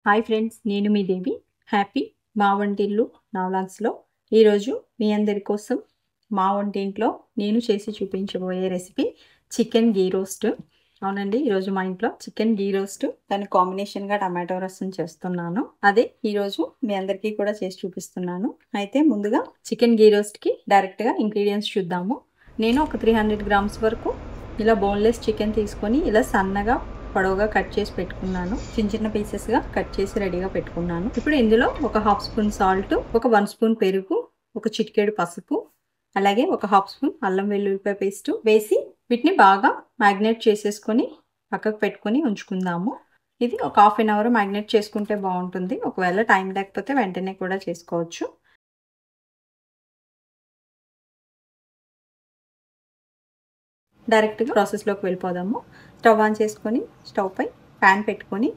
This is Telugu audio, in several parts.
హాయ్ ఫ్రెండ్స్, నేను మీ దేవి. హ్యాపీ మా వంటిల్లు నా వ్లాగ్స్లో ఈరోజు మీ అందరి కోసం మా వంటింట్లో నేను చేసి చూపించబోయే రెసిపీ చికెన్ గీ రోస్ట్. అవునండి, ఈరోజు మా ఇంట్లో చికెన్ గీ రోస్ట్, దాని కాంబినేషన్గా టమాటో రసం చేస్తున్నాను. అదే ఈరోజు మీ అందరికీ కూడా చేసి చూపిస్తున్నాను. అయితే ముందుగా చికెన్ గీ రోస్ట్కి డైరెక్ట్గా ఇంగ్రీడియంట్స్ చూద్దాము. నేను ఒక 300 గ్రామ్స్ వరకు ఇలా బోన్లెస్ చికెన్ తీసుకొని ఇలా సన్నగా పొడవుగా కట్ చేసి పెట్టుకున్నాను. చిన్న చిన్న పీసెస్గా కట్ చేసి రెడీగా పెట్టుకున్నాను. ఇప్పుడు ఇందులో ఒక 1/2 స్పూన్ సాల్ట్, ఒక 1 స్పూన్ పెరుగు, ఒక చిటికెడు పసుపు, అలాగే ఒక 1/2 స్పూన్ అల్లం వెల్లుల్లిపాయ పేస్ట్ వేసి వీటిని బాగా మ్యాగ్నేట్ చేసేసుకొని పక్కకు పెట్టుకొని ఉంచుకుందాము. ఇది ఒక 1/2 అవర్ మ్యాగ్నేట్ చేసుకుంటే బాగుంటుంది. ఒకవేళ టైం లేకపోతే వెంటనే కూడా చేసుకోవచ్చు. డైరెక్ట్గా ప్రాసెస్లోకి వెళ్ళిపోదాము. స్టవ్ ఆన్ చేసుకొని స్టవ్ పై ప్యాన్ పెట్టుకొని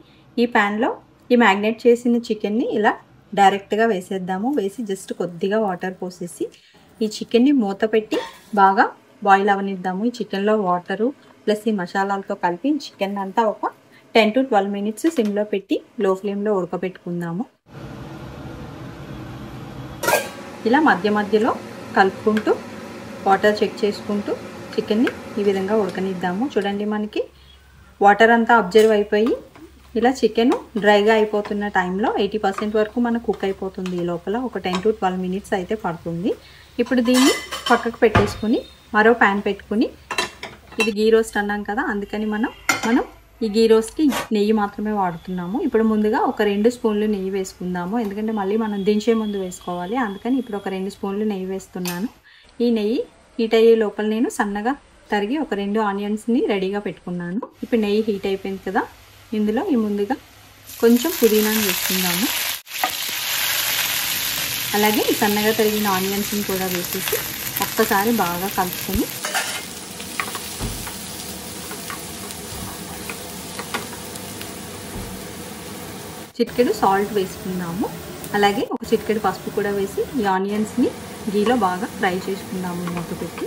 ఈ ప్యాన్లో ఈ మ్యాగ్నేట్ చేసిన చికెన్ని ఇలా డైరెక్ట్గా వేసేద్దాము. వేసి జస్ట్ కొద్దిగా వాటర్ పోసేసి ఈ చికెన్ని మూత పెట్టి బాగా బాయిల్ అవనిద్దాము. ఈ చికెన్లో వాటరు ప్లస్ ఈ మసాలాలతో కలిపి చికెన్ అంతా ఒక 10 to 12 మినిట్స్ సిమ్లో పెట్టి లో ఫ్లేమ్లో ఉడకబెట్టుకుందాము. ఇలా మధ్య మధ్యలో కలుపుకుంటూ వాటర్ చెక్ చేసుకుంటూ చికెన్ని ఈ విధంగా ఉడకనిద్దాము. చూడండి, మనకి వాటర్ అంతా అబ్జర్వ్ అయిపోయి ఇలా చికెన్ డ్రైగా అయిపోతున్న టైంలో 80% వరకు మనకు కుక్ అయిపోతుంది. ఈ లోపల ఒక 10 to 12 మినిట్స్ అయితే పడుతుంది. ఇప్పుడు దీన్ని పక్కకు పెట్టేసుకుని మరో ప్యాన్ పెట్టుకుని, ఇది గీ రోస్ట్ అన్నాం కదా, అందుకని మనం ఈ గీ రోస్ట్కి నెయ్యి మాత్రమే వాడుతున్నాము. ఇప్పుడు ముందుగా ఒక 2 స్పూన్లు నెయ్యి వేసుకుందాము. ఎందుకంటే మళ్ళీ మనం దించే ముందు వేసుకోవాలి. అందుకని ఇప్పుడు ఒక 2 స్పూన్లు నెయ్యి వేస్తున్నాను. ఈ నెయ్యి హీట్ అయ్యే లోపల నేను సన్నగా తరిగి ఒక 2 ఆనియన్స్ని రెడీగా పెట్టుకున్నాను. ఇప్పుడు నెయ్యి హీట్ అయిపోయింది కదా, ఇందులో ఈ ముందుగా కొంచెం పుదీనాను వేసుకుందాము. అలాగే ఈ సన్నగా తరిగిన ఆనియన్స్ని కూడా వేసేసి ఒక్కసారి బాగా కలుపుకొని చిటికెడు సాల్ట్ వేసుకుందాము. అలాగే ఒక చిటికెడు పసుపు కూడా వేసి ఈ ఆనియన్స్ని గీలో బాగా ఫ్రై చేసుకుందాము మూత పెట్టి.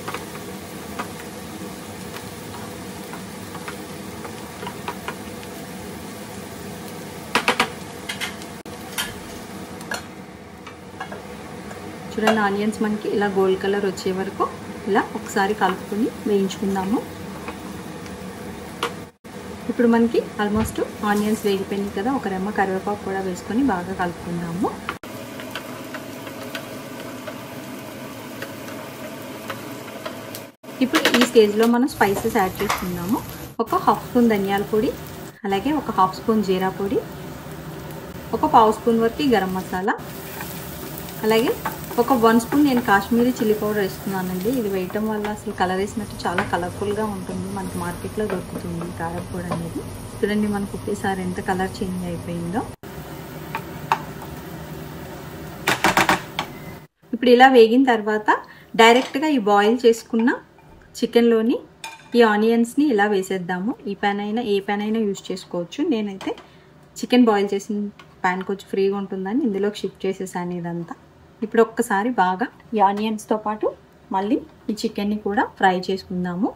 చూడండి, ఆనియన్స్ మనకి ఇలా గోల్డ్ కలర్ వచ్చే వరకు ఇలా ఒకసారి కలుపుకొని వేయించుకుందాము. ఇప్పుడు మనకి ఆల్మోస్ట్ ఆనియన్స్ వేగిపోయినాయి కదా, ఒక రెమ్మ కరివేపాకు కూడా వేసుకొని బాగా కలుపుకుందాము. ఇప్పుడు ఈ స్టేజ్లో మనం స్పైసెస్ యాడ్ చేసుకుందాము. ఒక 1/2 స్పూన్ ధనియాల పొడి, అలాగే ఒక 1/2 స్పూన్ జీరా పొడి, ఒక 1/2 స్పూన్ వరకు గరం మసాలా, అలాగే ఒక 1 స్పూన్ నేను కాశ్మీరీ చిల్లీ పౌడర్ వేస్తున్నానండి. ఇది వేయటం వల్ల అసలు కలర్ వేసినట్టు చాలా కలర్ఫుల్గా ఉంటుంది. మనకి మార్కెట్లో దొరుకుతుంది కారం పొడి అనేది. చూడండి, మనకు ఒకేసారి ఎంత కలర్ చేంజ్ అయిపోయిందో. ఇప్పుడు ఇలా వేగిన తర్వాత డైరెక్ట్గా ఈ బాయిల్ చేసుకున్న చికెన్లోని ఈ ఆనియన్స్ని ఇలా వేసేద్దాము. ఈ ప్యాన్ అయినా ఏ ప్యాన్ అయినా యూజ్ చేసుకోవచ్చు. నేనైతే చికెన్ బాయిల్ చేసిన ప్యాన్ కొంచెం ఫ్రీగా ఉంటుందని ఇందులోకి షిఫ్ట్ చేసేసాను ఇదంతా. ఇప్పుడు ఒక్కసారి బాగా ఈ ఆనియన్స్తో పాటు మళ్ళీ ఈ చికెన్ని కూడా ఫ్రై చేసుకుందాము.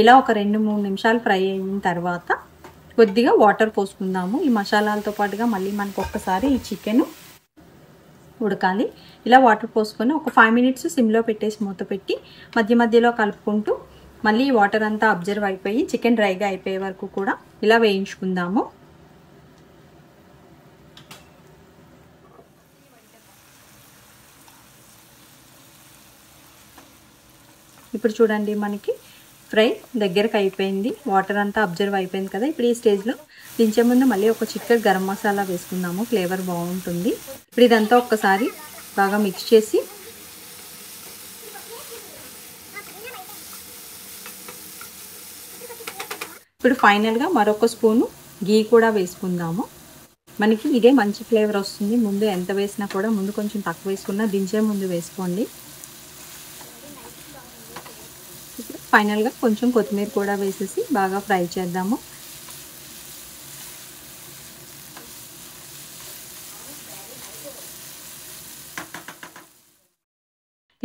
ఇలా ఒక 2-3 నిమిషాలు ఫ్రై అయిన తర్వాత కొద్దిగా వాటర్ పోసుకుందాము. ఈ మసాలాలతో పాటుగా మళ్ళీ మనకు ఒక్కసారి ఈ చికెన్ ఉడకాలి. ఇలా వాటర్ పోసుకొని ఒక 5 మినిట్స్ సిమ్లో పెట్టేసి మూత పెట్టి మధ్య మధ్యలో కలుపుకుంటూ మళ్ళీ ఈ వాటర్ అంతా అబ్జర్వ్ అయిపోయి చికెన్ డ్రైగా అయిపోయే వరకు కూడా ఇలా వేయించుకుందాము. ఇప్పుడు చూడండి, మనకి ఫ్రై దగ్గరకు అయిపోయింది. వాటర్ అంతా అబ్జర్వ్ అయిపోయింది కదా. ఇప్పుడు ఈ స్టేజ్లో దించే ముందు మళ్ళీ ఒక చిటికెడు గరం మసాలా వేసుకుందాము. ఫ్లేవర్ బాగుంటుంది. ఇప్పుడు ఇదంతా ఒక్కసారి బాగా మిక్స్ చేసి ఇప్పుడు ఫైనల్గా మరొక స్పూను గీ కూడా వేసుకుందాము. మనకి ఇదే మంచి ఫ్లేవర్ వస్తుంది. ముందు ఎంత వేసినా కూడా ముందు కొంచెం తక్కువ వేసుకున్నా దించే ముందు వేసుకోండి. ఫైనల్గా కొంచెం కొత్తిమీర కూడా వేసేసి బాగా ఫ్రై చేద్దాము.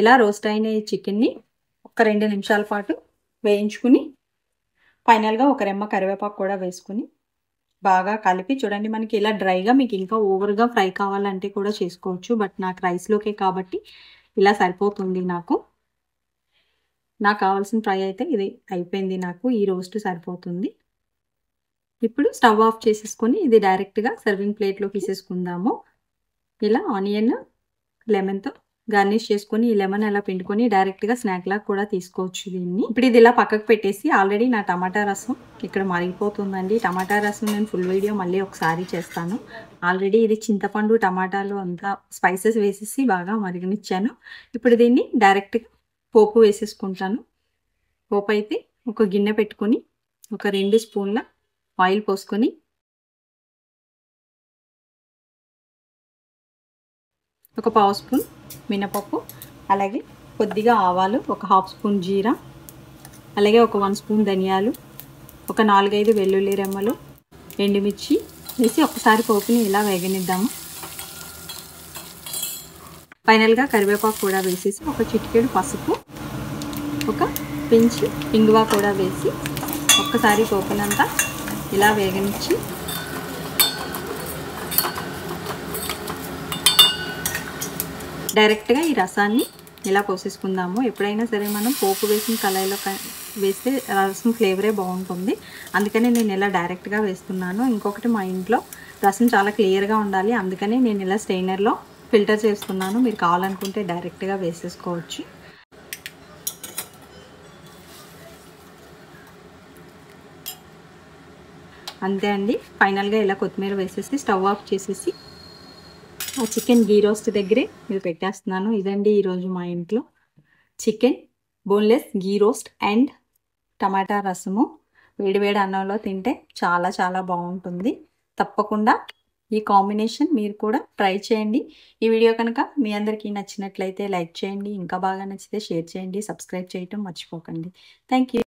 ఇలా రోస్ట్ అయిన ఈ చికెన్ని ఒక 2 నిమిషాల పాటు వేయించుకుని ఫైనల్గా ఒక రెమ్మ కరివేపాకు కూడా వేసుకుని బాగా కలిపి చూడండి. మనకి ఇలా డ్రైగా మీకు ఇంకా ఓవర్గా ఫ్రై కావాలంటే కూడా చేసుకోవచ్చు. బట్ నాకు రైస్లోకే కాబట్టి ఇలా సరిపోతుంది. నాకు కావాల్సిన ఫ్రై అయితే ఇది అయిపోయింది. నాకు ఈ రోస్ట్ సరిపోతుంది. ఇప్పుడు స్టవ్ ఆఫ్ చేసేసుకొని ఇది డైరెక్ట్గా సర్వింగ్ ప్లేట్లో తీసేసుకుందాము. ఇలా ఆనియన్ లెమన్తో గార్నిష్ చేసుకొని ఈ లెమన్ అలా పిండుకొని డైరెక్ట్గా స్నాక్ లాగా కూడా తీసుకోవచ్చు దీన్ని. ఇప్పుడు ఇది ఇలా పక్కకు పెట్టేసి ఆల్రెడీ నా టమాటా రసం ఇక్కడ మరిగిపోతుందండి. టమాటా రసం నేను ఫుల్ వీడియో మళ్ళీ ఒకసారి చేస్తాను. ఆల్రెడీ ఇది చింతపండు టమాటాలు అంతా స్పైసెస్ వేసేసి బాగా మరిగనిచ్చాను. ఇప్పుడు దీన్ని డైరెక్ట్గా పోపు వేసేసుకుంటాను. పోపు అయితే ఒక గిన్నె పెట్టుకొని ఒక 2 స్పూన్ల ఆయిల్ పోసుకొని ఒక 1/2 స్పూన్ మినపప్పు, అలాగే కొద్దిగా ఆవాలు, ఒక 1/2 స్పూన్ జీరా, అలాగే ఒక 1 స్పూన్ ధనియాలు, ఒక 4-5 వెల్లుల్లి రెమ్మలు, ఎండుమిర్చి వేసి ఒకసారి పోపుని ఇలా వేగనిద్దాము. ఫైనల్గా కరివేపాకు కూడా వేసేసి ఒక చిటికెడు పసుపు, ఒక పించ్ ఇంగువ కూడా వేసి ఒక్కసారి పోపునంతా ఇలా వేగనిచ్చి డైరెక్ట్గా ఈ రసాన్ని ఇలా పోసేసుకుందాము. ఎప్పుడైనా సరే మనం పోపు వేసిన కళాయిలో వేస్తే రసం ఫ్లేవరే బాగుంటుంది. అందుకనే నేను ఇలా డైరెక్ట్గా వేస్తున్నాను. ఇంకొకటి మా ఇంట్లో రసం చాలా క్లియర్గా ఉండాలి. అందుకనే నేను ఇలా స్ట్రైనర్లో ఫిల్టర్ చేస్తున్నాను. మీరు కావాలనుకుంటే డైరెక్ట్గా వేసేసుకోవచ్చు. అంతే అండి. ఫైనల్గా ఇలా కొత్తిమీర వేసేసి స్టవ్ ఆఫ్ చేసేసి ఆ చికెన్ గీ రోస్ట్ దగ్గరే ఇది పెట్టేస్తున్నాను. ఇదండి ఈరోజు మా ఇంట్లో chicken boneless ghee roast and టమాటా రసము. వేడివేడి అన్నంలో తింటే చాలా చాలా బాగుంటుంది. తప్పకుండా ఈ కాంబినేషన్ మీరు కూడా ట్రై చేయండి. ఈ వీడియో కనుక మీ అందరికీ నచ్చినట్లయితే లైక్ చేయండి. ఇంకా బాగా నచ్చితే షేర్ చేయండి. సబ్స్క్రైబ్ చేయటం మర్చిపోకండి. Thank you.